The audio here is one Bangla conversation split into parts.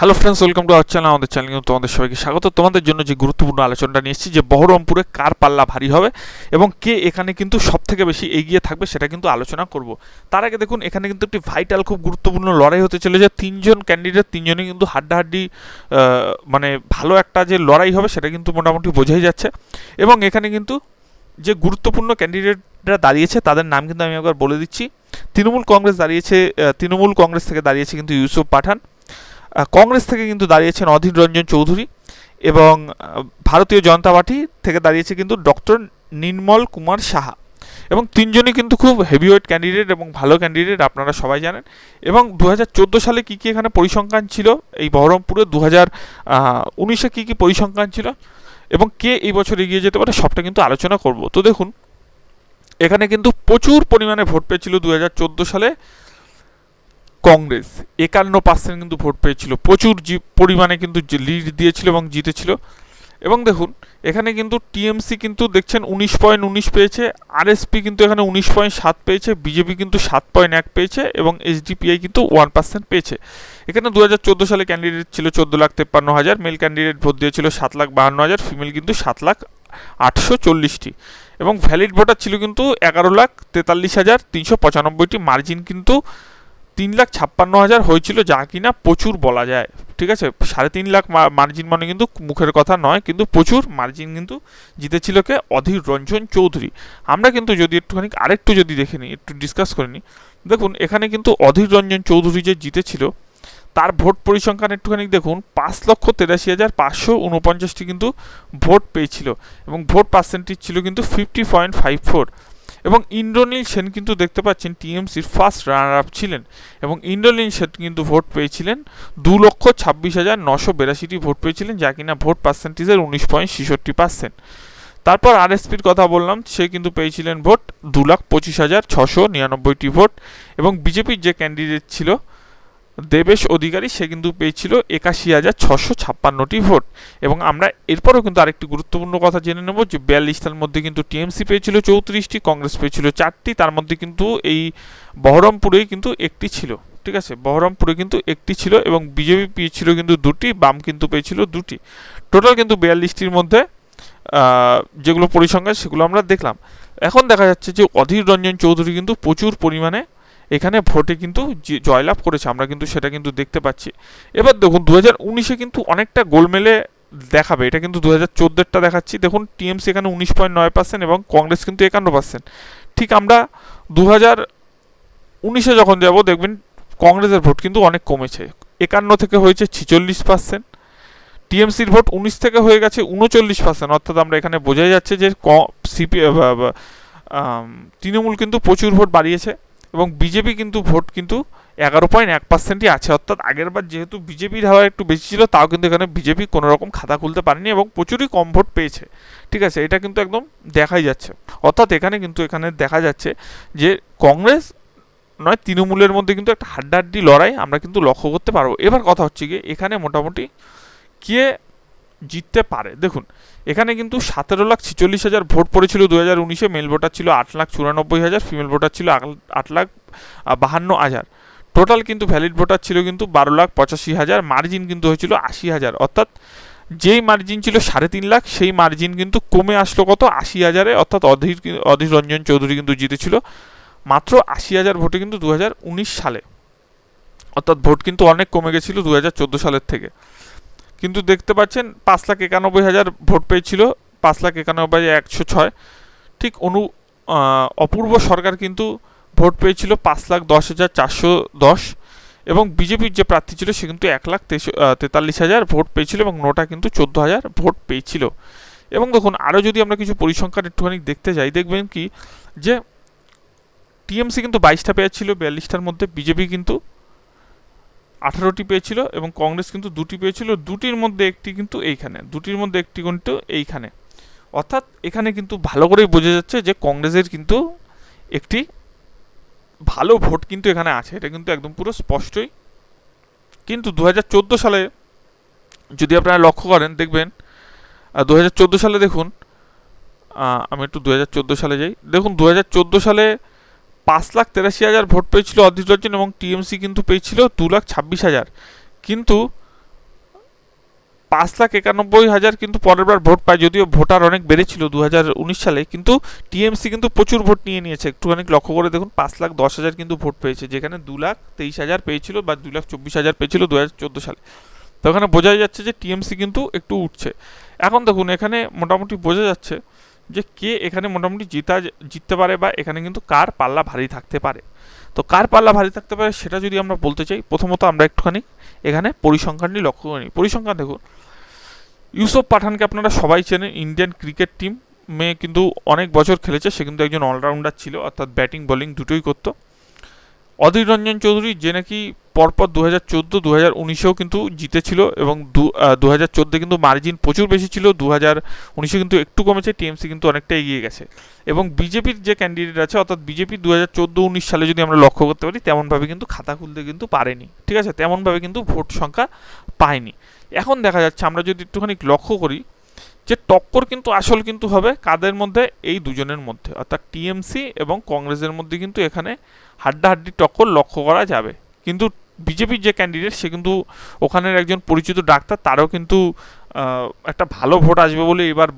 Hello friends, welcome to our channel. আমাদের চ্যানেলে কিন্তু তোমাদের সবাইকে স্বাগত। তোমাদের জন্য যে গুরুত্বপূর্ণ আলোচনাটা নিয়ে এসেছি, যে বহরমপুরে কার পাল্লা ভারী হবে এবং কে এখানে কিন্তু সব থেকে বেশি এগিয়ে থাকবে, সেটা কিন্তু আলোচনা করব। তার আগে দেখুন, এখানে কিন্তু একটি ভাইটাল, খুব গুরুত্বপূর্ণ লড়াই হতে চলেছে। তিনজন ক্যান্ডিডেট, তিনজনই কিন্তু হাড্ডাহাড্ডি, মানে ভালো একটা যে লড়াই হবে সেটা কিন্তু মোটামুটি বোঝাই যাচ্ছে। এবং এখানে কিন্তু যে গুরুত্বপূর্ণ ক্যান্ডিডেটরা দাঁড়িয়েছে তাদের নাম কিন্তু আমি একবার বলে দিচ্ছি। তৃণমূল কংগ্রেস দাঁড়িয়েছে, তৃণমূল কংগ্রেস থেকে দাঁড়িয়েছে কিন্তু ইউসুফ পাঠান। কংগ্রেস থেকে কিন্তু দাঁড়িয়েছেন অধীর রঞ্জন চৌধুরী, এবং ভারতীয় জনতা পার্টি থেকে দাঁড়িয়েছে কিন্তু ডক্টর নির্মল কুমার সাহা। এবং তিনজনই কিন্তু খুব হেভিওয়েট ক্যান্ডিডেট এবং ভালো ক্যান্ডিডেট, আপনারা সবাই জানেন। এবং 2014 সালে কী কী এখানে পরিসংখ্যান ছিল, এই বহরমপুরে 2019-এ কী কী পরিসংখ্যান ছিল এবং কে এই বছর এগিয়ে যেতে পারে, সবটা কিন্তু আলোচনা করব। তো দেখুন, এখানে কিন্তু প্রচুর পরিমাণে ভোট পেয়েছিল 2014 সালে কংগ্রেস। 51% কিন্তু ভোট পেয়েছিল, প্রচুর পরিমাণে কিন্তু লিড দিয়েছিল এবং জিতেছিল। এবং দেখুন, এখানে কিন্তু টিএমসি কিন্তু দেখছেন 19.19 পেয়েছে, আরএসপি কিন্তু এখানে 19.7 পেয়েছে, বিজেপি কিন্তু 7.1 পেয়েছে এবং এসডিপিআই কিন্তু 1% পেয়েছে। এখানে 2014 সালে ক্যান্ডিডেট ছিল 14,53,000, মেল ক্যান্ডিডেট ভোট দিয়েছিল 7,52,000, ফিমেল কিন্তু 7,840টি, এবং ভ্যালিড ভোটার ছিল কিন্তু 11,43,395টি। মার্জিন কিন্তু 3,56,000 হয়েছিল, যা কিনা প্রচুর বলা যায়। ঠিক আছে, 3.5 লাখ মার্জিন মানে কিন্তু মুখের কথা নয়, কিন্তু প্রচুর মার্জিন কিন্তু জিতেছিল কে? অধীর রঞ্জন চৌধুরী। আমরা কিন্তু যদি একটুখানি আরেকটু যদি দেখে নিই, একটু ডিসকাস করে নিই, দেখুন এখানে কিন্তু অধীর রঞ্জন চৌধুরী যে জিতেছিল তার ভোট পরিসংখ্যান একটুখানি দেখুন, 5,83,549টি কিন্তু ভোট পেয়েছিল এবং ভোট পার্সেন্টেজ ছিল কিন্তু 50.54। এবং ইন্দ্রনীল সেন কিন্তু দেখতে পাচ্ছেন টিএমসির ফার্স্ট রানার আপ ছিলেন, এবং ইন্দ্রনীল সেন কিন্তু ভোট পেয়েছিলেন 2,26,982টি ভোট পেয়েছিলেন, যা কিনা ভোট পার্সেন্টেজের 19.66%। তারপর আরএসপির কথা বললাম, সে কিন্তু পেয়েছিলেন ভোট 2,25,699টি ভোট। এবং বিজেপির যে ক্যান্ডিডেট ছিল দেবেশ অধিকারী, সে কিন্তু পেয়েছিল 81,656টি ভোট। এবং আমরা এরপরও কিন্তু আরেকটি গুরুত্বপূর্ণ কথা জেনে নেব, যে 42টার মধ্যে কিন্তু টিএমসি পেয়েছিল 34টি, কংগ্রেস পেয়েছিল 4টি, তার মধ্যে কিন্তু এই বহরমপুরেই কিন্তু একটি ছিল। ঠিক আছে, বহরমপুরে কিন্তু একটি ছিল, এবং বিজেপি পেয়েছিল কিন্তু 2টি, বাম কিন্তু পেয়েছিল 2টি। টোটাল কিন্তু 42টির মধ্যে যেগুলো পরিসংখ্যান সেগুলো আমরা দেখলাম। এখন দেখা যাচ্ছে যে অধীর রঞ্জন চৌধুরী কিন্তু প্রচুর পরিমাণে এখানে ভোটে কিন্তু জয়লাভ করেছে, আমরা কিন্তু সেটা কিন্তু দেখতে পাচ্ছি। এবার দেখুন, 2019-এ কিন্তু অনেকটা গোলমেলে দেখাবে, এটা কিন্তু 2014-টা দেখাচ্ছি। দেখুন, টিএমসি এখানে 19.9% এবং কংগ্রেস কিন্তু 51%। ঠিক আমরা 2019-এ যখন যাব, দেখবেন কংগ্রেসের ভোট কিন্তু অনেক কমেছে, 51 থেকে হয়েছে 46%। টিএমসির ভোট 19 থেকে হয়ে গেছে 39%, অর্থাৎ আমরা এখানে বোঝাই যাচ্ছে যে তৃণমূল কিন্তু প্রচুর ভোট বাড়িয়েছে। এবং বিজেপি কিন্তু ভোট কিন্তু 11.1%ই আছে, অর্থাৎ আগের বার যেহেতু বিজেপির হাওয়া একটু বেশি ছিল, তাও কিন্তু এখানে বিজেপি কোনো রকম খাতা খুলতে পারেনি এবং প্রচুরই কম ভোট পেয়েছে। ঠিক আছে, এটা কিন্তু একদম দেখাই যাচ্ছে। অর্থাৎ এখানে দেখা যাচ্ছে যে কংগ্রেস নয়, তৃণমূলের মধ্যে কিন্তু একটা হাড্ডাহাড্ডি লড়াই আমরা কিন্তু লক্ষ্য করতে পারবো। এবার কথা হচ্ছে গিয়ে, এখানে মোটামুটি কে জিততে পারে। দেখুন, এখানে কিন্তু 17,46,000 ভোট পড়েছিল 2019-এ, মেল ভোটার ছিল 8,94,000, ফিমেল ভোটার ছিল 8,52,000। টোটাল কিন্তু ভ্যালিড ভোটার ছিল কিন্তু 12,85,000, মার্জিন কিন্তু হয়েছিল 80,000। অর্থাৎ যেই মার্জিন ছিল 3.5 লাখ, সেই মার্জিন কিন্তু কমে আসলো কত? 80,000-এ। অর্থাৎ অধীর রঞ্জন চৌধুরী কিন্তু জিতেছিল মাত্র 80,000 ভোটে কিন্তু 2019 সালে। অর্থাৎ ভোট কিন্তু অনেক কমে গেছিল 2014 সালের থেকে। কিন্তু দেখতে পাচ্ছেন 5,91,000 ভোট পেয়েছিল, 5,91,106। ঠিক অপূর্ব সরকার কিন্তু ভোট পেয়েছিল 5,10,410, এবং বিজেপির যে প্রার্থী ছিল সে কিন্তু 1,43,000 ভোট পেয়েছিল, এবং নোটা কিন্তু 14,000 ভোট পেয়েছিল। এবং দেখুন, আরও যদি আমরা কিছু পরিসংখ্যান একটুখানি দেখতে যাই, দেখবেন কি যে টিএমসি কিন্তু 22টা পেয়েছিল 42টার মধ্যে, বিজেপি কিন্তু 18টি পেয়েছিল, এবং কংগ্রেস কিন্তু 2টি পেয়েছিল। দুটির মধ্যে একটি কিন্তু এইখানে। অর্থাৎ এখানে কিন্তু ভালো করেই বোঝা যাচ্ছে যে কংগ্রেসের কিন্তু একটি ভালো ভোট কিন্তু এখানে আছে, এটা কিন্তু একদম পুরো স্পষ্টই। কিন্তু 2014 সালে যদি আপনারা লক্ষ্য করেন, দেখবেন 2014 সালে দেখুন, আমি একটু 2014 সালে যাই। দেখুন, 2014 সালে 5,83,000 ভোট পেয়েছিল অধীর রঞ্জন, এবং টিএমসি কিন্তু পেয়েছিল 2,26,000। কিন্তু 5,91,000 কিন্তু পরের বার ভোট পায়, যদিও ভোটার অনেক বেড়েছিল 2019 সালে, কিন্তু টিএমসি কিন্তু প্রচুর ভোট নিয়ে নিয়েছে। একটুখানি লক্ষ্য করে দেখুন, 5,10,000 কিন্তু ভোট পেয়েছে, যেখানে 2,23,000 পেয়েছিল বা 2,24,000 পেয়েছিল 2014 সালে। তো এখানে বোঝা যাচ্ছে যে টিএমসি কিন্তু একটু উঠছে। এখন দেখুন এখানে মোটামুটি বোঝা যাচ্ছে যে কে এখানে মোটামুটি জিততে পারে, বা এখানে কিন্তু কার পাল্লা ভারী থাকতে পারে। তো কার পাল্লা ভারী থাকতে পারে সেটা যদি আমরা বলতে চাই, প্রথমত আমরা একটুখানি এখানে পরিসংখ্যানটি লক্ষ্য করি। পরিসংখ্যান দেখুন, ইউসুফ পাঠানকে আপনারা সবাই চেনেন, ইন্ডিয়ান ক্রিকেট টিম মেয়ে কিন্তু অনেক বছর খেলেছে, সে কিন্তু একজন অলরাউন্ডার ছিল, অর্থাৎ ব্যাটিং বোলিং দুটোই করতো। অধীর রঞ্জন চৌধুরী, যে নাকি পরপর 2014, 2019-এও কিন্তু জিতেছিল, এবং 2014 কিন্তু মার্জিন প্রচুর বেশি ছিল, 2019-এ কিন্তু একটু কমেছে, টিএমসি কিন্তু অনেকটা এগিয়ে গেছে। এবং বিজেপির যে ক্যান্ডিডেট আছে, অর্থাৎ বিজেপি 2014-19 সালে যদি আমরা লক্ষ্য করতে পারি, তেমনভাবে কিন্তু খাতা খুলতে কিন্তু পারেনি, ঠিক আছে, তেমনভাবে কিন্তু ভোট সংখ্যা পায়নি। এখন দেখা যাচ্ছে আমরা যদি একটুখানি লক্ষ্য করি যে টক্কর কিন্তু আসল কিন্তু হবে কাদের মধ্যে, এই দুজনের মধ্যে, অর্থাৎ টিএমসি এবং কংগ্রেসের মধ্যে কিন্তু এখানে হাড্ডাহাড্ডি টক্কর লক্ষ্য করা যাবে। কিন্তু বিজেপির যে ক্যান্ডিডেট, সে কিন্তু ওখানের একজন পরিচিত ডাক্তার, তারও কিন্তু একটা ভালো ভোট আসবে বলে এবার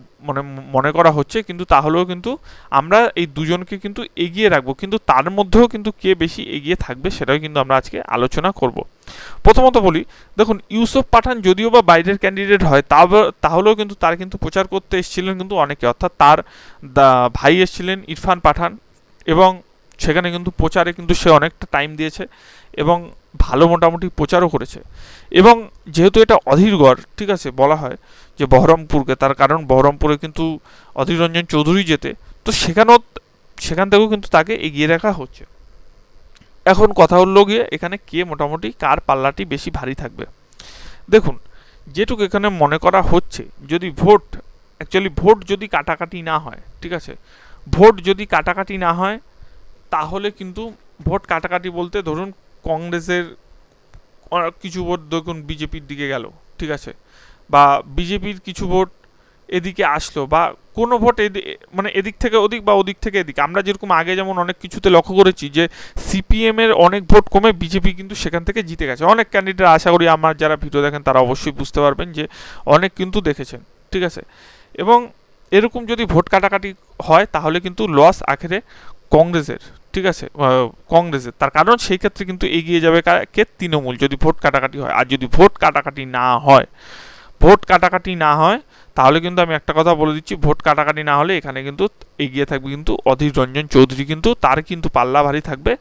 মনে করা হচ্ছে। কিন্তু তাহলেও কিন্তু আমরা এই দুজনকে কিন্তু এগিয়ে রাখবো, কিন্তু তার মধ্যেও কিন্তু কে বেশি এগিয়ে থাকবে সেটাও কিন্তু আমরা আজকে আলোচনা করব। প্রথমত বলি, দেখুন ইউসুফ পাঠান যদিও বা বাইরের ক্যান্ডিডেট হয়, তাহলেও কিন্তু তার কিন্তু প্রচার করতে এসেছিলেন কিন্তু অনেকে, অর্থাৎ তার ভাই এসেছিলেন ইরফান পাঠান, এবং সেখানে কিন্তু প্রচারে কিন্তু সে অনেকটা টাইম দিয়েছে এবং ভালো মোটামুটি প্রচারও করেছে। এবং যেহেতু এটা অধীরগড়, ঠিক আছে, বলা হয় যে বহরমপুরকে, তার কারণ বহরমপুরে কিন্তু অধীর রঞ্জন চৌধুরী যেতে, তো সেখান থেকেও কিন্তু তাকে এগিয়ে রাখা হচ্ছে। এখন কথা হলো গিয়ে এখানে কে মোটামুটি কার পাল্লাটি বেশি ভারী থাকবে। দেখুন যেটুকু এখানে মনে করা হচ্ছে, যদি ভোট যদি কাটাকাটি না হয়, ঠিক আছে, ভোট যদি কাটাকাটি না হয়, তাহলে কিন্তু ভোট কাটাকাটি বলতে ধরুন কংগ্রেসের কিছু ভোট দেখুন বিজেপির দিকে গেল, ঠিক আছে, বা বিজেপির কিছু ভোট এদিকে আসলো, বা কোনো ভোট মানে এদিক থেকে ওদিক বা ওদিক থেকে এদিক। আমরা যেরকম আগে যেমন অনেক কিছুতে লক্ষ্য করেছি যে সিপিএম এর অনেক ভোট কমে বিজেপি কিন্তু সেখান থেকে জিতে গেছে অনেক ক্যান্ডিডেট। আশা করি আমার যারা ভিডিও দেখেন তারা অবশ্যই বুঝতে পারবেন যে অনেক কিন্তু দেখেছেন, ঠিক আছে। এবং এরকম যদি ভোট কাটাকাটি হয় তাহলে কিন্তু লস আখেরে কংগ্রেসের, ঠিক আছে, কংগ্রেসের। তার কারণ সেই ক্ষেত্রে কিন্তু এগিয়ে যাবে কে, তৃণমূল, যদি ভোট কাটাকাটি হয়। আর যদি ভোট কাটাকাটি না হয় তাহলে কিন্তু আমি একটা কথা বলে দিচ্ছি, ভোট কাটাকাটি না হলে এখানে কিন্তু এগিয়ে থাকবে কিন্তু অধীর রঞ্জন চৌধুরী, কিন্তু তার কিন্তু পাল্লা ভারী থাকবে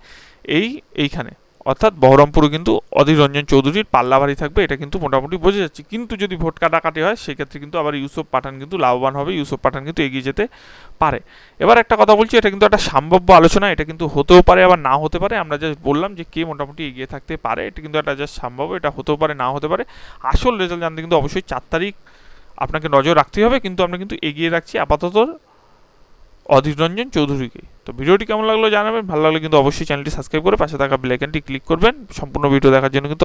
এইখানে, অর্থাৎ বহরমপুরে কিন্তু অধীর রঞ্জন চৌধুরীর পাল্লা ভারী থাকবে, এটা কিন্তু মোটামুটি বোঝা যাচ্ছে। কিন্তু যদি ভোট কাটাকাটি হয় সেক্ষেত্রে কিন্তু আবার ইউসুফ পাঠান কিন্তু লাভবান হবে, ইউসুফ পাঠান কিন্তু এগিয়ে যেতে পারে। এবার একটা কথা বলছি, এটা কিন্তু একটা সম্ভাব্য আলোচনা, এটা কিন্তু হতেও পারে আবার না হতে পারে। আমরা জাস্ট বললাম যে কে মোটামুটি এগিয়ে থাকতে পারে, এটা কিন্তু একটা জাস্ট সম্ভাব্য, এটা হতেও পারে না হতে পারে। আসল রেজাল্ট জানতে কিন্তু অবশ্যই 4 তারিখ আপনাকে নজর রাখতে হবে। কিন্তু আমরা কিন্তু এগিয়ে রাখছি আপাতত অধীর রঞ্জন চৌধুরীকে। তো ভিডিওটি কেমন লাগলো জানাবেন, ভালো লাগলে কিন্তু অবশ্যই চ্যানেলটি সাবস্ক্রাইব করে পাশে থাকা বেল আইকনটি ক্লিক করবেন। সম্পূর্ণ ভিডিও দেখার জন্য কিন্তু